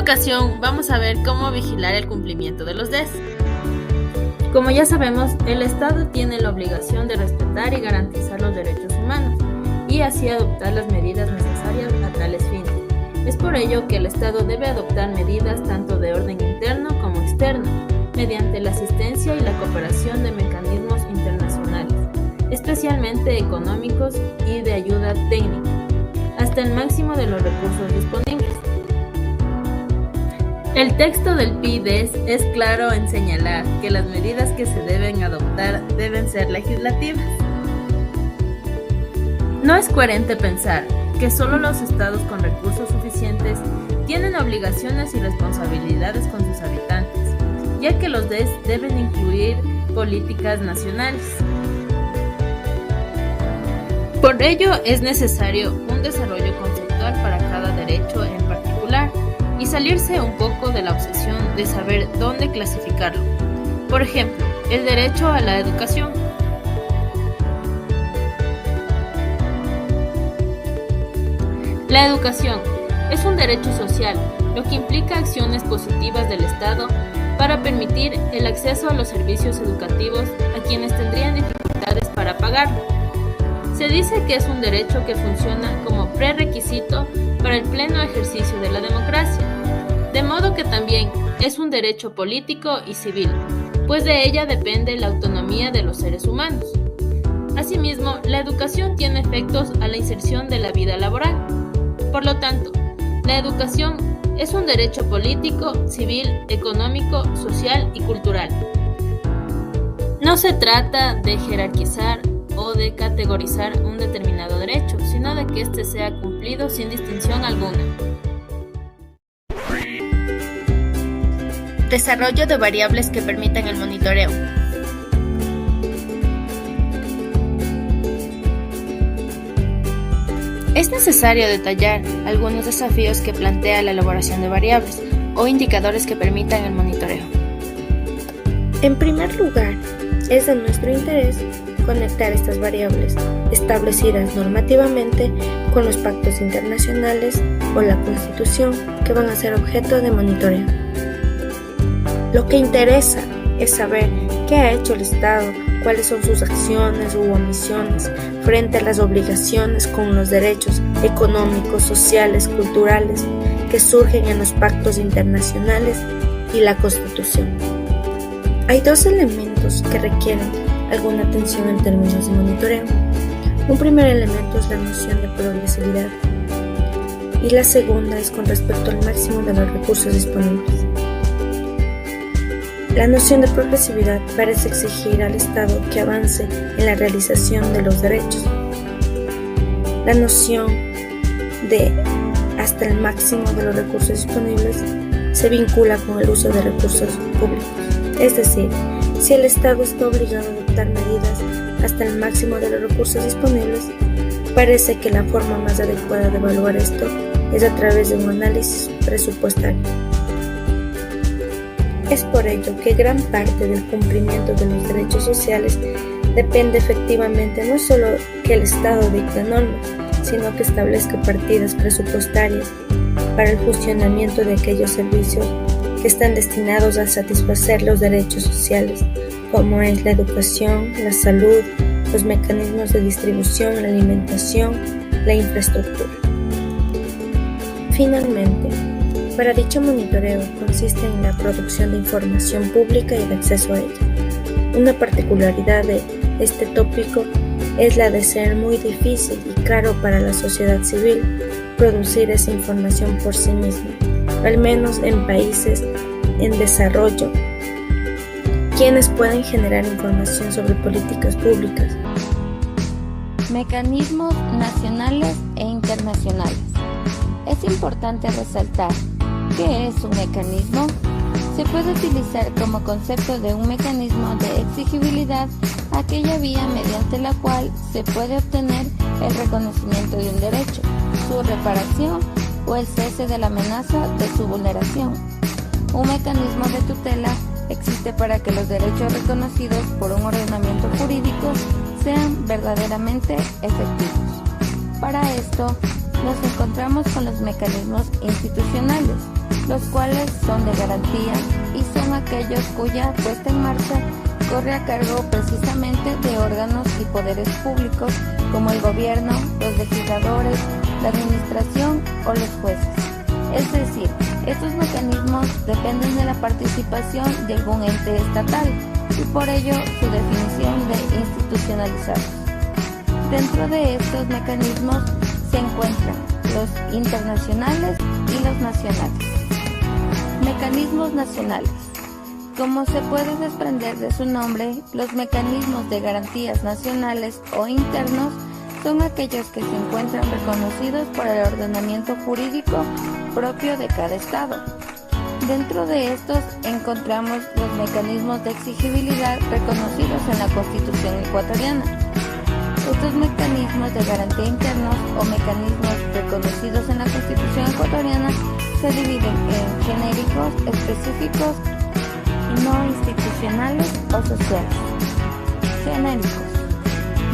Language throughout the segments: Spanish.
ocasión vamos a ver cómo vigilar el cumplimiento de los DES. Como ya sabemos, el Estado tiene la obligación de respetar y garantizar los derechos humanos y así adoptar las medidas necesarias a tales fines. Es por ello que el Estado debe adoptar medidas tanto de orden interno como externo, mediante la asistencia y la cooperación de mecanismos internacionales, especialmente económicos y de ayuda técnica, hasta el máximo de los recursos disponibles. El texto del PIDES es claro en señalar que las medidas que se deben adoptar deben ser legislativas. No es coherente pensar que solo los estados con recursos suficientes tienen obligaciones y responsabilidades con sus habitantes, ya que los DES deben incluir políticas nacionales. Por ello es necesario un desarrollo conceptual para cada derecho en particular y salirse un poco de la obsesión de saber dónde clasificarlo. Por ejemplo, el derecho a la educación. La educación es un derecho social, lo que implica acciones positivas del Estado para permitir el acceso a los servicios educativos a quienes tendrían dificultades para pagarlo. Se dice que es un derecho que funciona como prerequisito para el pleno ejercicio de la democracia, de modo que también es un derecho político y civil, pues de ella depende la autonomía de los seres humanos. Asimismo, la educación tiene efectos a la inserción de la vida laboral. Por lo tanto, la educación es un derecho político, civil, económico, social y cultural. No se trata de jerarquizar o de categorizar un determinado derecho, sino de que éste sea cumplido sin distinción alguna. Desarrollo de variables que permitan el monitoreo. Es necesario detallar algunos desafíos que plantea la elaboración de variables o indicadores que permitan el monitoreo. En primer lugar, es de nuestro interés conectar estas variables establecidas normativamente con los pactos internacionales o la Constitución que van a ser objeto de monitoreo. Lo que interesa es saber qué ha hecho el Estado, cuáles son sus acciones u omisiones frente a las obligaciones con los derechos económicos, sociales, culturales que surgen en los pactos internacionales y la Constitución. Hay dos elementos que requieren alguna atención en términos de monitoreo. Un primer elemento es la noción de progresividad y la segunda es con respecto al máximo de los recursos disponibles. La noción de progresividad parece exigir al Estado que avance en la realización de los derechos. La noción de hasta el máximo de los recursos disponibles se vincula con el uso de recursos públicos. Es decir, si el Estado está obligado a adoptar medidas hasta el máximo de los recursos disponibles, parece que la forma más adecuada de evaluar esto es a través de un análisis presupuestario. Es por ello que gran parte del cumplimiento de los derechos sociales depende efectivamente no solo que el Estado dicte normas, sino que establezca partidas presupuestarias para el funcionamiento de aquellos servicios que están destinados a satisfacer los derechos sociales, como es la educación, la salud, los mecanismos de distribución, la alimentación, la infraestructura. Finalmente, para dicho monitoreo consiste en la producción de información pública y de acceso a ella. Una particularidad de este tópico es la de ser muy difícil y caro para la sociedad civil producir esa información por sí misma, al menos en países en desarrollo, quienes pueden generar información sobre políticas públicas. Mecanismos nacionales e internacionales. Es importante resaltar ¿qué es un mecanismo? Se puede utilizar como concepto de un mecanismo de exigibilidad aquella vía mediante la cual se puede obtener el reconocimiento de un derecho, su reparación o el cese de la amenaza de su vulneración. Un mecanismo de tutela existe para que los derechos reconocidos por un ordenamiento jurídico sean verdaderamente efectivos. Para esto, nos encontramos con los mecanismos institucionales, los cuales son de garantía y son aquellos cuya puesta en marcha corre a cargo precisamente de órganos y poderes públicos como el gobierno, los legisladores, la administración o los jueces. Es decir, estos mecanismos dependen de la participación de algún ente estatal y por ello su definición de institucionalizados. Dentro de estos mecanismos se encuentran los internacionales y los nacionales. Mecanismos nacionales. Como se puede desprender de su nombre, los mecanismos de garantías nacionales o internos son aquellos que se encuentran reconocidos por el ordenamiento jurídico propio de cada estado. Dentro de estos encontramos los mecanismos de exigibilidad reconocidos en la Constitución ecuatoriana. Estos mecanismos de garantía internos o mecanismos reconocidos en la Constitución ecuatoriana se dividen en genéricos, específicos y no institucionales o sociales. Genéricos.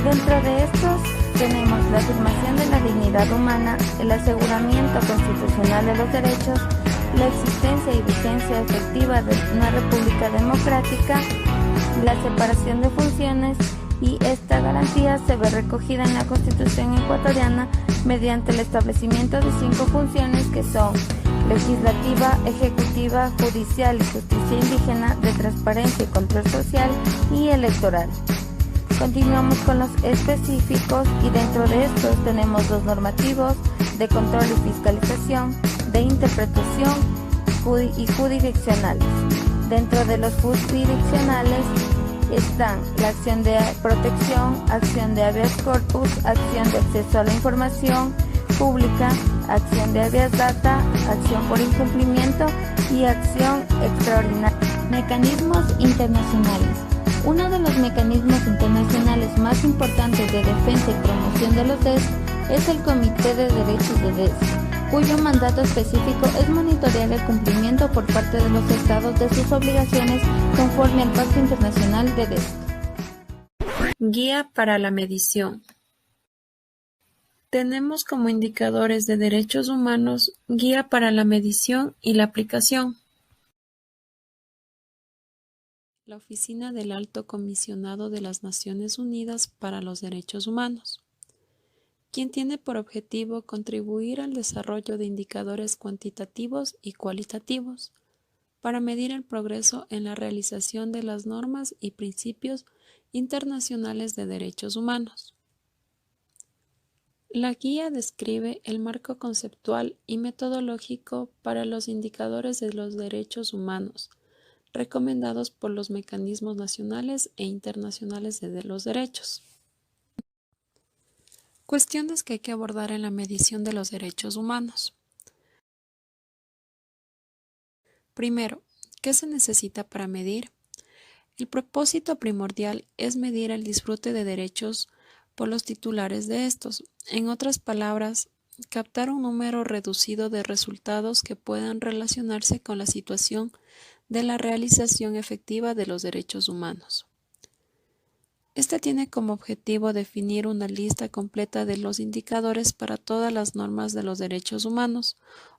Dentro de estos tenemos la afirmación de la dignidad humana, el aseguramiento constitucional de los derechos, la existencia y vigencia efectiva de una república democrática, la separación de funciones, y esta garantía se ve recogida en la Constitución ecuatoriana mediante el establecimiento de 5 funciones que son legislativa, ejecutiva, judicial y justicia indígena, de transparencia y control social y electoral. Continuamos con los específicos y dentro de estos tenemos los normativos, de control y fiscalización, de interpretación y jurisdiccionales. Dentro de los jurisdiccionales están la acción de protección, acción de habeas corpus, acción de acceso a la información pública, acción de habeas data, acción por incumplimiento y acción extraordinaria. Mecanismos internacionales. Uno de los mecanismos internacionales más importantes de defensa y promoción de los DES es el Comité de Derechos de DES, cuyo mandato específico es monitorear el cumplimiento por parte de los estados de sus obligaciones conforme al Pacto Internacional de DES. Guía para la medición. Tenemos como indicadores de derechos humanos guía para la medición y la aplicación. La Oficina del Alto Comisionado de las Naciones Unidas para los Derechos Humanos, quien tiene por objetivo contribuir al desarrollo de indicadores cuantitativos y cualitativos para medir el progreso en la realización de las normas y principios internacionales de derechos humanos. La guía describe el marco conceptual y metodológico para los indicadores de los derechos humanos, recomendados por los mecanismos nacionales e internacionales de los derechos. Cuestiones que hay que abordar en la medición de los derechos humanos. Primero, ¿qué se necesita para medir? El propósito primordial es medir el disfrute de derechos por los titulares de estos. En otras palabras, captar un número reducido de resultados que puedan relacionarse con la situación de la realización efectiva de los derechos humanos. Este tiene como objetivo definir una lista completa de los indicadores para todas las normas de los derechos humanos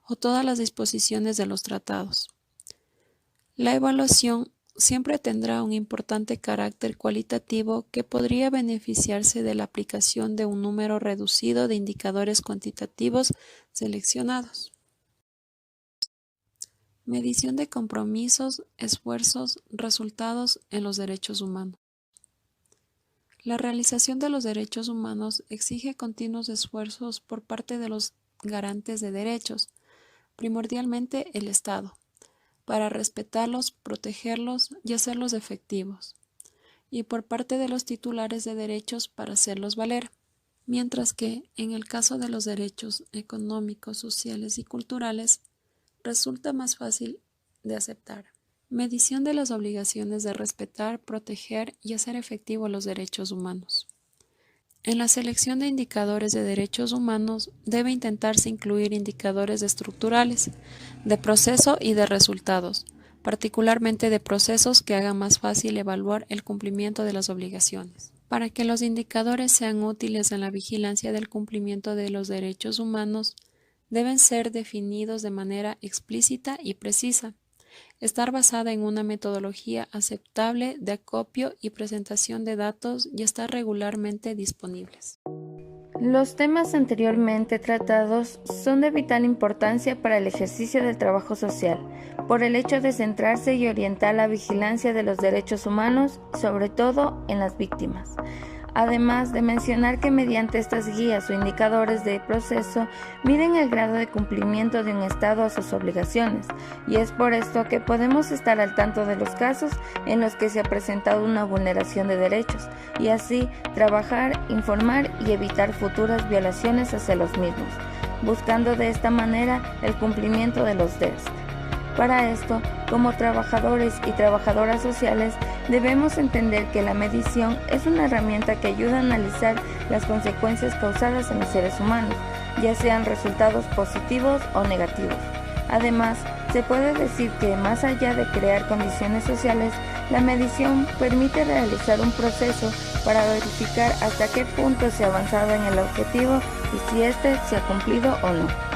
o todas las disposiciones de los tratados. La evaluación siempre tendrá un importante carácter cualitativo que podría beneficiarse de la aplicación de un número reducido de indicadores cuantitativos seleccionados. Medición de compromisos, esfuerzos, resultados en los derechos humanos. La realización de los derechos humanos exige continuos esfuerzos por parte de los garantes de derechos, primordialmente el Estado, para respetarlos, protegerlos y hacerlos efectivos, y por parte de los titulares de derechos para hacerlos valer, mientras que, en el caso de los derechos económicos, sociales y culturales, resulta más fácil de aceptar. Medición de las obligaciones de respetar, proteger y hacer efectivos los derechos humanos. En la selección de indicadores de derechos humanos debe intentarse incluir indicadores estructurales, de proceso y de resultados, particularmente de procesos que hagan más fácil evaluar el cumplimiento de las obligaciones. Para que los indicadores sean útiles en la vigilancia del cumplimiento de los derechos humanos, deben ser definidos de manera explícita y precisa, estar basada en una metodología aceptable de acopio y presentación de datos y estar regularmente disponibles. Los temas anteriormente tratados son de vital importancia para el ejercicio del trabajo social, por el hecho de centrarse y orientar la vigilancia de los derechos humanos, sobre todo en las víctimas. Además de mencionar que mediante estas guías o indicadores de proceso miden el grado de cumplimiento de un Estado a sus obligaciones, y es por esto que podemos estar al tanto de los casos en los que se ha presentado una vulneración de derechos, y así trabajar, informar y evitar futuras violaciones hacia los mismos, buscando de esta manera el cumplimiento de los DERS. Para esto, como trabajadores y trabajadoras sociales, debemos entender que la medición es una herramienta que ayuda a analizar las consecuencias causadas en los seres humanos, ya sean resultados positivos o negativos. Además, se puede decir que más allá de crear condiciones sociales, la medición permite realizar un proceso para verificar hasta qué punto se ha avanzado en el objetivo y si éste se ha cumplido o no.